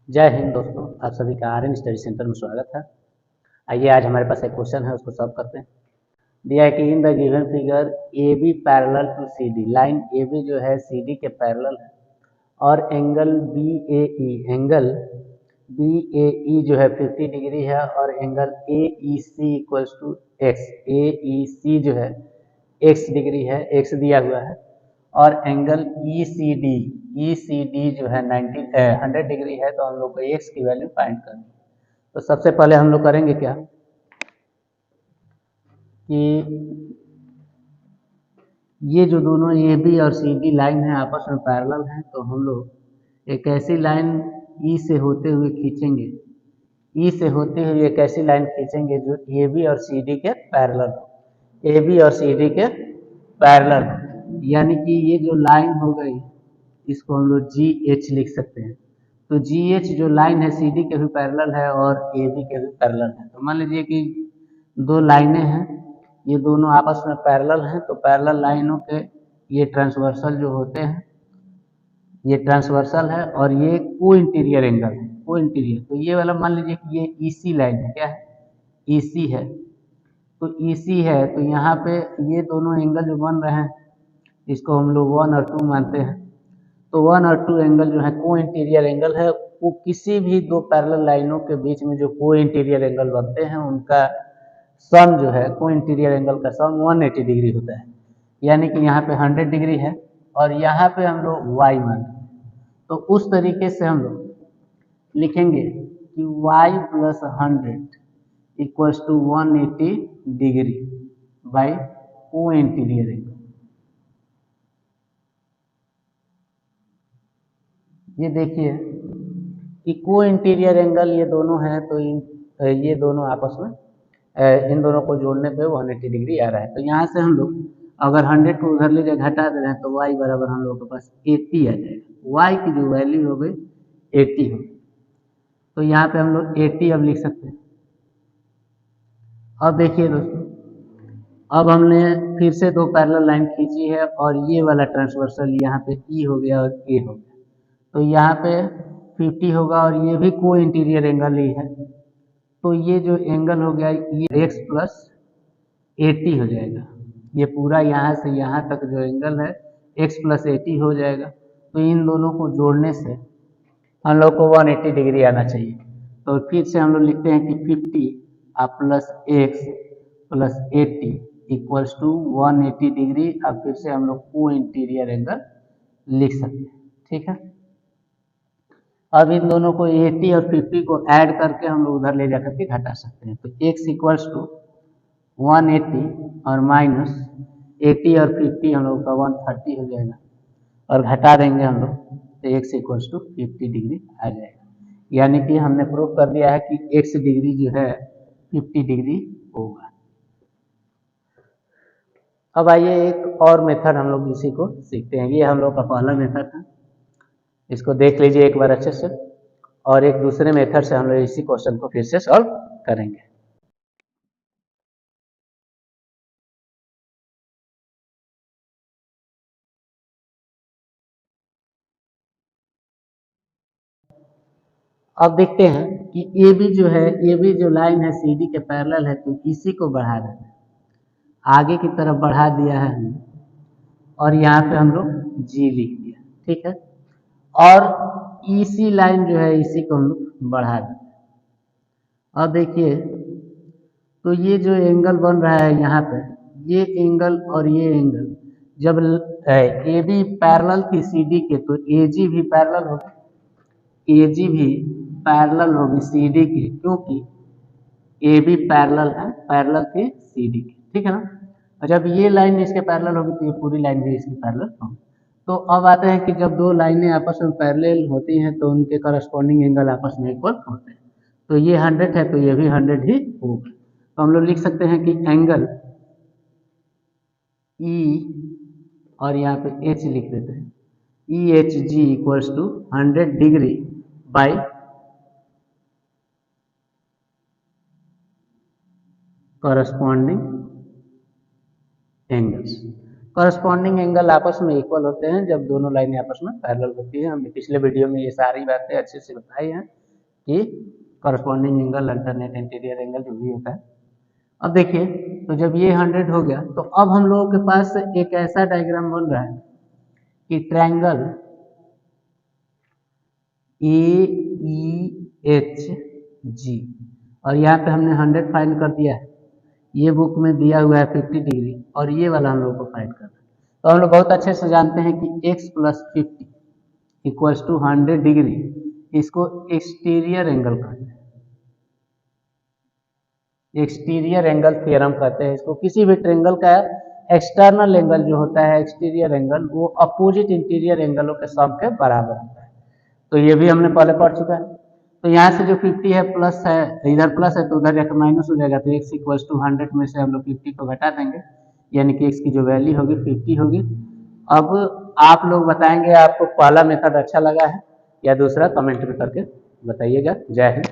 जय हिंद दोस्तों, आप सभी का आर्यन स्टडी सेंटर में स्वागत है। आइए आज हमारे पास एक क्वेश्चन है, उसको सॉल्व करते हैं। दिया है कि in the given figure A B parallel to C D, line A B जो है सी डी के पैरेलल है और एंगल बी ए ई जो है 50 डिग्री है और angle A E C equals to X, A E C जो है एक्स डिग्री है, एक्स दिया हुआ है और एंगल ई सी डी जो है 100 डिग्री है। तो हम लोग को एक्स की वैल्यू फाइंड करनी है। तो सबसे पहले हम लोग करेंगे क्या कि ये जो दोनों ए बी और सी डी लाइन है आपस में पैरेलल हैं, तो हम लोग एक ऐसी लाइन ई से होते हुए खींचेंगे, ई से होते हुए एक ऐसी लाइन खींचेंगे जो ए बी और सी डी के पैरेलल हो, ए बी और सी डी के पैरेलल हो। यानी कि ये जो लाइन हो गई इसको हम लोग जी एच लिख सकते हैं। तो जी एच जो लाइन है सी डी के भी पैरेलल है और ए बी के भी पैरेलल है। तो मान लीजिए कि दो लाइनें हैं, ये दोनों आपस में पैरेलल हैं, तो पैरेलल लाइनों के ये ट्रांसवर्सल जो होते हैं, ये ट्रांसवर्सल है और ये को इंटीरियर एंगल है, को इंटीरियर। तो ये वाला मान लीजिए कि ये ईसी लाइन है, क्या है, ईसी है। तो ईसी है तो यहाँ पे ये दोनों एंगल जो बन रहे हैं इसको हम लोग 1 और 2 मानते हैं। तो 1 और 2 एंगल जो है को इंटीरियर एंगल है। वो किसी भी दो पैरेलल लाइनों के बीच में जो को इंटीरियर एंगल बनते हैं उनका सम जो है, को इंटीरियर एंगल का सम 180 डिग्री होता है। यानी कि यहाँ पे 100 डिग्री है और यहाँ पे हम लोग y मान रहे हैं। तो उस तरीके से हम लोग लिखेंगे कि y plus 100 equals to 180 degree by co interior angle. ये देखिए कि को इंटीरियर एंगल ये दोनों हैं, तो ये दोनों आपस में इन दोनों को जोड़ने पे 180 डिग्री आ रहा है। तो यहाँ से हम लोग अगर 100 को उधर ले जाए घटा दे रहे हैं तो y बराबर हम लोग के पास 80 आ जाएगा। y की जो वैल्यू हो गई 80 हो गई। तो यहाँ पे हम लोग 80 अब लिख सकते हैं। अब देखिए दोस्तों, अब हमने फिर से दो पैरेलल लाइन खींची है और ये वाला ट्रांसवर्सल यहाँ पे E हो गया और A हो गया। तो यहाँ पे 50 होगा और ये भी को इंटीरियर एंगल ही है। तो ये जो एंगल हो गया ये x प्लस 80 हो जाएगा। ये पूरा यहाँ से यहाँ तक जो एंगल है x प्लस 80 हो जाएगा। तो इन दोनों को जोड़ने से हम लोग को 180 डिग्री आना चाहिए। तो फिर से हम लोग लिखते हैं कि 50 plus x plus 80 equals to 180 degree. अब फिर से हम लोग को इंटीरियर एंगल लिख सकते हैं, ठीक है। अब इन दोनों को 80 और 50 को ऐड करके हम लोग उधर ले जाकर के घटा सकते हैं। तो x इक्वल्स टू 180 और माइनस 80 और 50 हम लोग का 130 हो जाएगा और घटा देंगे हम लोग तो x इक्वल्स टू 50 डिग्री आ जाएगा। यानी कि हमने प्रूव कर दिया है कि x डिग्री जो है 50 डिग्री होगा। अब आइए एक और मेथड हम लोग इसी को सीखते हैं। ये हम लोग का पहला मेथड था, इसको देख लीजिए एक बार अच्छे से, और एक दूसरे मेथड से हम लोग इसी क्वेश्चन को फिर से सॉल्व करेंगे। अब देखते हैं कि ए बी जो है, ए बी जो लाइन है सी डी के पैरेलल है, तो इसी को बढ़ा देते हैं, आगे की तरफ बढ़ा दिया है हमने और यहाँ पे हम लोग जी लिख दिया, ठीक है। और इसी लाइन जो है इसी को हम लोग बढ़ा देते हैं। अब देखिए तो ये जो एंगल बन रहा है यहाँ पे, ये एंगल और ये एंगल जब ए बी पैरेलल थी सी डी के, तो ए जी भी पैरेलल होगी, ए जी भी पैरेलल होगी सी डी के, क्योंकि ए बी पैरेलल है, पैरेलल थी सी डी के, ठीक है ना। और जब ये लाइन इसके पैरेलल होगी तो ये पूरी लाइन भी इसकी पैरेलल होगी। तो अब आते हैं कि जब दो लाइनें आपस में पैरेलल होती हैं तो उनके करस्पॉन्डिंग एंगल आपस में इक्वल होते हैं। तो ये 100 है तो ये भी 100 ही होगा। तो हम लोग लिख सकते हैं कि एंगल ई और यहाँ पे एच लिख देते हैं, E H G equals to 100 degree by corresponding angles. Corresponding angle आपस में इक्वल होते हैं जब दोनों लाइनें आपस में पैरेलल होती हैं। हमने पिछले वीडियो में ये सारी बातें अच्छे से बताई हैं, कि corresponding angle, alternate interior angle जो भी होता है। अब देखिए, तो जब ये 100 हो गया तो अब हम लोगों के पास एक ऐसा डायग्राम बन रहा है कि ट्रायंगल AEHG, और यहाँ पे हमने 100 फाइंड कर दिया है। ये बुक में दिया हुआ है 50 डिग्री, और ये वाला हम लोग को फाइंड करना है। तो हम लोग बहुत अच्छे से जानते हैं कि x + 50 इक्वल्स टू 100 डिग्री, इसको एक्सटीरियर एंगल कहते हैं। एक्सटीरियर एंगल थ्योरम कहते हैं इसको। किसी भी ट्रायंगल का एक्सटर्नल एंगल जो होता है, एक्सटीरियर एंगल, वो अपोजिट इंटीरियर एंगलों के सम के बराबर होता है। तो ये भी हमने पहले पढ़ चुका है। तो यहाँ से जो 50 है प्लस है, इधर प्लस है तो उधर जाकर माइनस हो जाएगा। तो x इक्वल्स टू 100 में से हम लोग 50 को घटा देंगे, यानी कि x की जो वैल्यू होगी 50 होगी। अब आप लोग बताएंगे आपको पहला मेथड अच्छा लगा है या दूसरा, कमेंट में करके बताइएगा। जय हिंद।